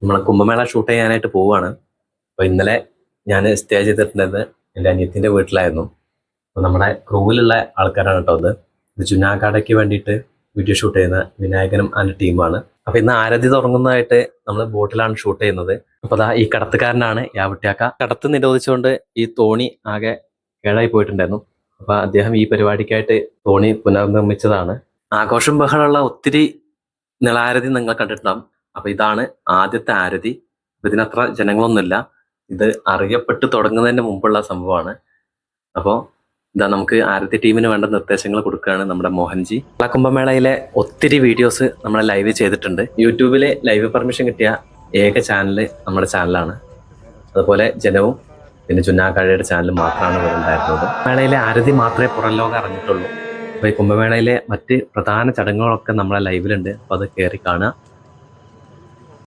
നമ്മളെ കുംഭമേള ഷൂട്ട് ചെയ്യാനായിട്ട് പോവുകയാണ്. അപ്പോൾ ഇന്നലെ ഞാൻ സ്റ്റേ ചെയ്തിട്ടുണ്ടായത് എൻ്റെ അനിയത്തിൻ്റെ വീട്ടിലായിരുന്നു. അപ്പോൾ നമ്മുടെ ക്രൂവിലുള്ള ആൾക്കാരാണ് കേട്ടോ ഇത് ജുനാഗാഡയ്ക്ക് വേണ്ടിയിട്ട് വീഡിയോ ഷൂട്ട് ചെയ്യുന്ന വിനായകനും അതിൻ്റെ ടീമാണ്. അപ്പോൾ ഇന്ന് ആരതി തുടങ്ങുന്നതായിട്ട് നമ്മൾ ബോട്ടിലാണ് ഷൂട്ട് ചെയ്യുന്നത്. അപ്പോൾ അതാ ഈ കടത്തുകാരനാണ് യാവട്ട്യാക്ക. കടത്ത് നിരോധിച്ചുകൊണ്ട് ഈ തോണി ആകെ കേടായി പോയിട്ടുണ്ടായിരുന്നു. അപ്പോൾ അദ്ദേഹം ഈ പരിപാടിക്കായിട്ട് തോണി പുനർനിർമ്മിച്ചതാണ്. ആഘോഷം ബഹളമുള്ള ഒത്തിരി നിളാരതി നിങ്ങൾ കണ്ടിട്ടുണ്ടാകും. അപ്പോൾ ഇതാണ് ആദ്യത്തെ ആരതി. ഇതിനത്ര ജനങ്ങളൊന്നുമില്ല. ഇത് അറിയപ്പെട്ട് തുടങ്ങുന്നതിന് മുമ്പുള്ള സംഭവമാണ്. അപ്പോൾ ഇതാ നമുക്ക് ആരതി ടീമിന് വേണ്ട നിർദ്ദേശങ്ങൾ കൊടുക്കുകയാണ് നമ്മുടെ മോഹൻജി. കുംഭമേളയിലെ ഒത്തിരി വീഡിയോസ് നമ്മൾ ലൈവ് ചെയ്തിട്ടുണ്ട്. യൂട്യൂബിൽ ലൈവ് പെർമിഷൻ കിട്ടിയ ഏക ചാനൽ നമ്മുടെ ചാനലാണ്. അതുപോലെ ജനവും പിന്നെ ജുനാഗാഡയുടെ ചാനൽ മാത്രമാണ് ഇവിടെ ഉണ്ടായിരുന്നത്. മേളയിലെ ആരതി മാത്രമേ പുറം ലോകം അറിഞ്ഞിട്ടുള്ളൂ. അപ്പോൾ ഈ കുംഭമേളയിലെ മറ്റ് പ്രധാന ചടങ്ങുകളൊക്കെ നമ്മളെ ലൈവിലുണ്ട്. അപ്പോൾ അത് കയറി കാണുക.